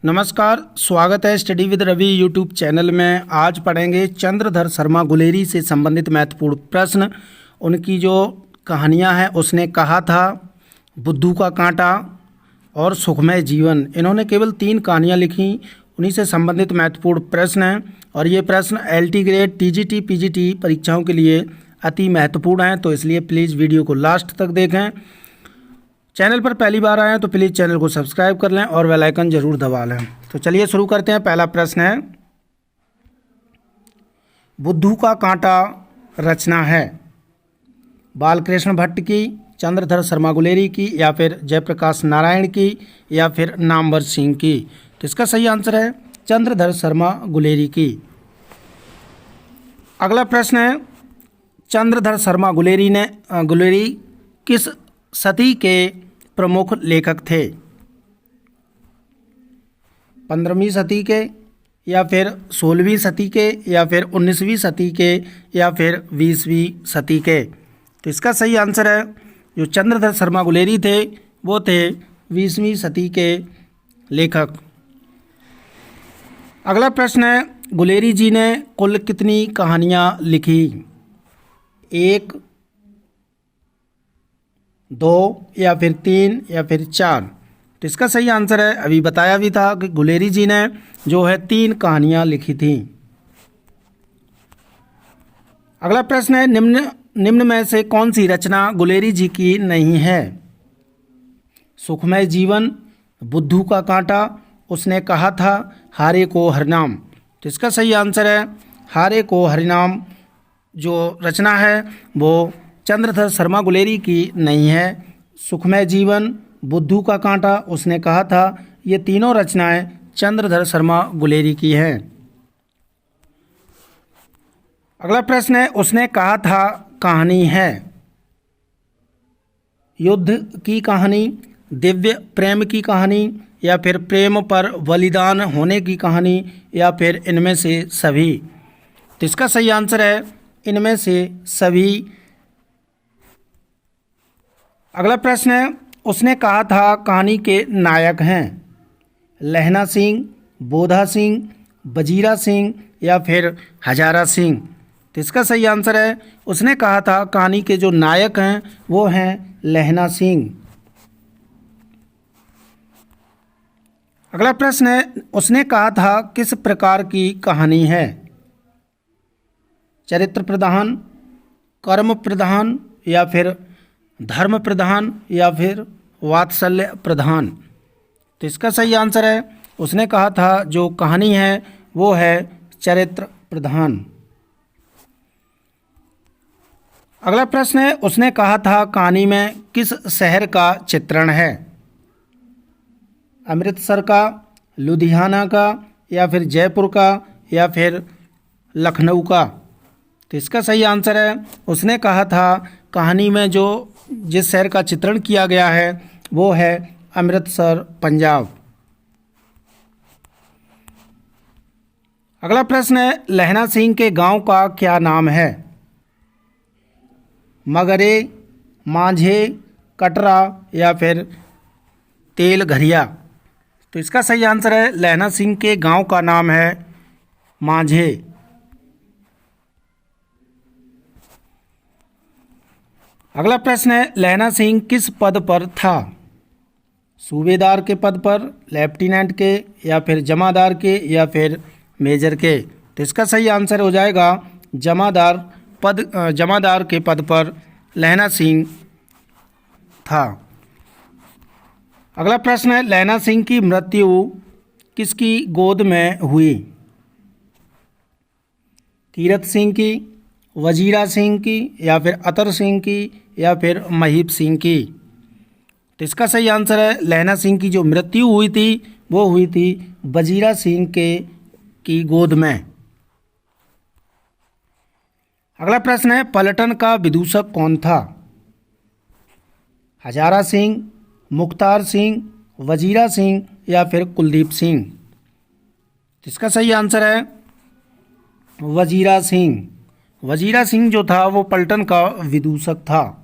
नमस्कार, स्वागत है study with Ravi YouTube channel में। आज पढ़ेंगे चंद्रधर शर्मा गुलेरी से संबंधित महत्वपूर्ण प्रश्न। उनकी जो कहानियां हैं, उसने कहा था, बुद्धू का कांटा और सुखमय जीवन। इन्होंने केवल 3 कहानियां लिखी, उन्हीं से संबंधित महत्वपूर्ण प्रश्न हैं। और ये प्रश्न LT ग्रेड, TGT, PGT परीक्षाओं के लिए अति महत्वपूर्ण हैं, तो इसलिए प्लीज़ वीडियो को लास्ट तक देखें। चैनल पर पहली बार आए हैं तो प्लीज़ चैनल को सब्सक्राइब कर लें और बेल आइकन जरूर दबा लें। तो चलिए शुरू करते हैं। पहला प्रश्न है, बुद्धू का कांटा रचना है बालकृष्ण भट्ट की, चंद्रधर शर्मा गुलेरी की, या फिर जयप्रकाश नारायण की, या फिर नामवर सिंह की। तो इसका सही आंसर है चंद्रधर शर्मा गुलेरी की। अगला प्रश्न है, चंद्रधर शर्मा गुलेरी किस सदी के प्रमुख लेखक थे? 15वीं सदी के, या फिर 16वीं सदी के, या फिर 19वीं सदी के, या फिर 20वीं सदी के। तो इसका सही आंसर है, जो चंद्रधर शर्मा गुलेरी थे वो थे 20वीं सदी के लेखक। अगला प्रश्न है, गुलेरी जी ने कुल कितनी कहानियाँ लिखी? 1, 2, या फिर 3, या फिर 4। तो इसका सही आंसर है, अभी बताया भी था कि गुलेरी जी ने जो है 3 कहानियां लिखी थी। अगला प्रश्न है, निम्न में से कौन सी रचना गुलेरी जी की नहीं है? सुखमय जीवन, बुद्धू का कांटा, उसने कहा था, हारे को हरिनाम। तो इसका सही आंसर है, हारे को हरिनाम जो रचना है वो चंद्रधर शर्मा गुलेरी की नहीं है। सुखमय जीवन, बुद्धू का कांटा, उसने कहा था, ये तीनों रचनाएं चंद्रधर शर्मा गुलेरी की हैं। अगला प्रश्न है, उसने कहा था कहानी है युद्ध की कहानी, दिव्य प्रेम की कहानी, या फिर प्रेम पर बलिदान होने की कहानी, या फिर इनमें से सभी। तो इसका सही आंसर है इनमें से सभी। अगला प्रश्न है, उसने कहा था कहानी के नायक हैं लहना सिंह, बोधा सिंह, बजीरा सिंह, या फिर हजारा सिंह। तो इसका सही आंसर है, उसने कहा था कहानी के जो नायक हैं वो हैं लहना सिंह। अगला प्रश्न है, उसने कहा था किस प्रकार की कहानी है? चरित्र प्रधान, कर्म प्रधान, या फिर धर्म प्रधान, या फिर वात्सल्य प्रधान। तो इसका सही आंसर है, उसने कहा था जो कहानी है वो है चरित्र प्रधान। अगला प्रश्न है, उसने कहा था कहानी में किस शहर का चित्रण है? अमृतसर का, लुधियाना का, या फिर जयपुर का, या फिर लखनऊ का। तो इसका सही आंसर है, उसने कहा था कहानी में जो जिस शहर का चित्रण किया गया है वो है अमृतसर, पंजाब। अगला प्रश्न है, लहना सिंह के गांव का क्या नाम है? मगरे, मांझे, कटरा, या फिर तेलघरिया। तो इसका सही आंसर है, लहना सिंह के गांव का नाम है मांझे। अगला प्रश्न है, लहना सिंह किस पद पर था? सूबेदार के पद पर, लेफ्टिनेंट के, या फिर जमादार के, या फिर मेजर के। तो इसका सही आंसर हो जाएगा जमादार के पद पर लहना सिंह था। अगला प्रश्न है, लहना सिंह की मृत्यु किसकी गोद में हुई? कीरत सिंह की, वजीरा सिंह की, या फिर अतर सिंह की, या फिर महीप सिंह की। तो इसका सही आंसर है, लहना सिंह की जो मृत्यु हुई थी वो हुई थी वजीरा सिंह की गोद में। अगला प्रश्न है, पलटन का विदूषक कौन था? हजारा सिंह, मुख्तार सिंह, वजीरा सिंह, या फिर कुलदीप सिंह। तो इसका सही आंसर है वजीरा सिंह। वजीरा सिंह जो था वो पलटन का विदूषक था।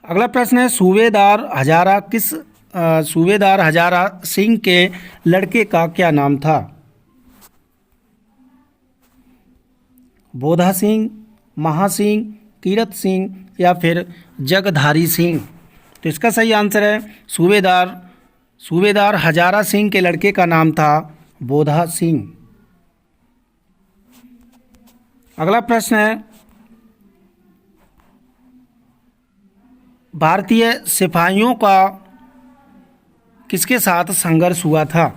अगला प्रश्न है, सूबेदार हजारा किस सूबेदार हजारा सिंह के लड़के का क्या नाम था? बोधा सिंह, महासिंह, कीरत सिंह या फिर जगधारी सिंह? तो इसका सही आंसर है सूबेदार हजारा सिंह के लड़के का नाम था बोधा सिंह। अगला प्रश्न है, भारतीय सिपाहियों का किसके साथ संघर्ष हुआ था?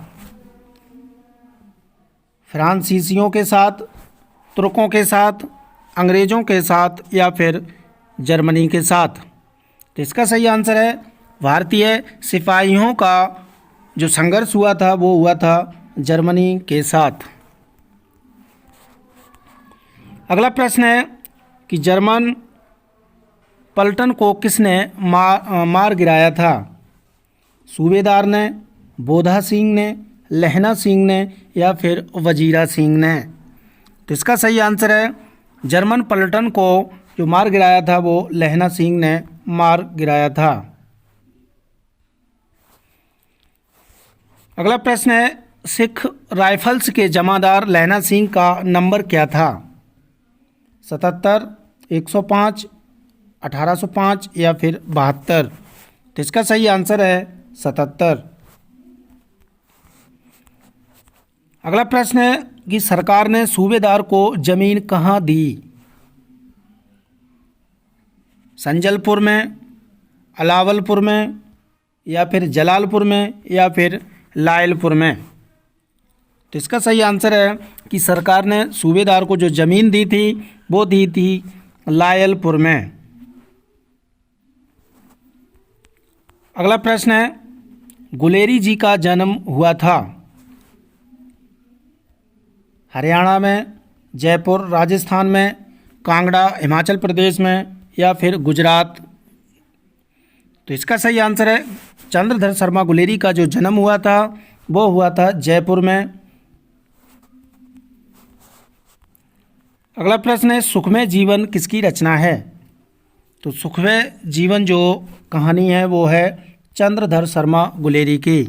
फ्रांसीसियों के साथ, तुर्कों के साथ, अंग्रेज़ों के साथ या फिर जर्मनी के साथ? तो इसका सही आंसर है भारतीय सिपाहियों का जो संघर्ष हुआ था वो हुआ था जर्मनी के साथ। अगला प्रश्न है कि जर्मन पलटन को किसने मार गिराया था? सूबेदार ने, बोधा सिंह ने, लहना सिंह ने या फिर वजीरा सिंह ने? तो इसका सही आंसर है जर्मन पलटन को जो मार गिराया था वो लहना सिंह ने मार गिराया था। अगला प्रश्न है, सिख राइफल्स के जमादार लहना सिंह का नंबर क्या था? 77, 105, 1805 या फिर 72? तो इसका सही आंसर है 77। अगला प्रश्न है कि सरकार ने सूबेदार को जमीन कहाँ दी? संजलपुर में, अलावलपुर में या फिर जलालपुर में या फिर लायलपुर में? तो इसका सही आंसर है कि सरकार ने सूबेदार को जो ज़मीन दी थी वो दी थी लायलपुर में। अगला प्रश्न है, गुलेरी जी का जन्म हुआ था हरियाणा में, जयपुर राजस्थान में, कांगड़ा हिमाचल प्रदेश में या फिर गुजरात? तो इसका सही आंसर है चंद्रधर शर्मा गुलेरी का जो जन्म हुआ था वो हुआ था जयपुर में। अगला प्रश्न है, सुखमय जीवन किसकी रचना है? तो सुखमय जीवन जो कहानी है वो है चंद्रधर शर्मा गुलेरी की।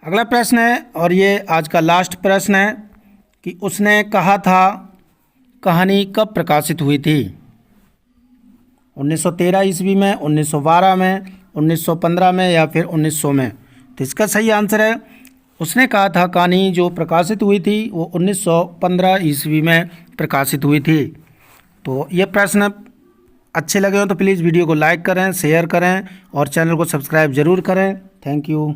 अगला प्रश्न है और ये आज का लास्ट प्रश्न है कि उसने कहा था कहानी कब प्रकाशित हुई थी? 1913 ईस्वी में, 1912 में, 1915 में या फिर 1900 में? तो इसका सही आंसर है उसने कहा था कहानी जो प्रकाशित हुई थी वो 1915 ईस्वी में प्रकाशित हुई थी। तो ये प्रश्न अच्छे लगे हो तो प्लीज़ वीडियो को लाइक करें, शेयर करें और चैनल को सब्सक्राइब ज़रूर करें। Thank you.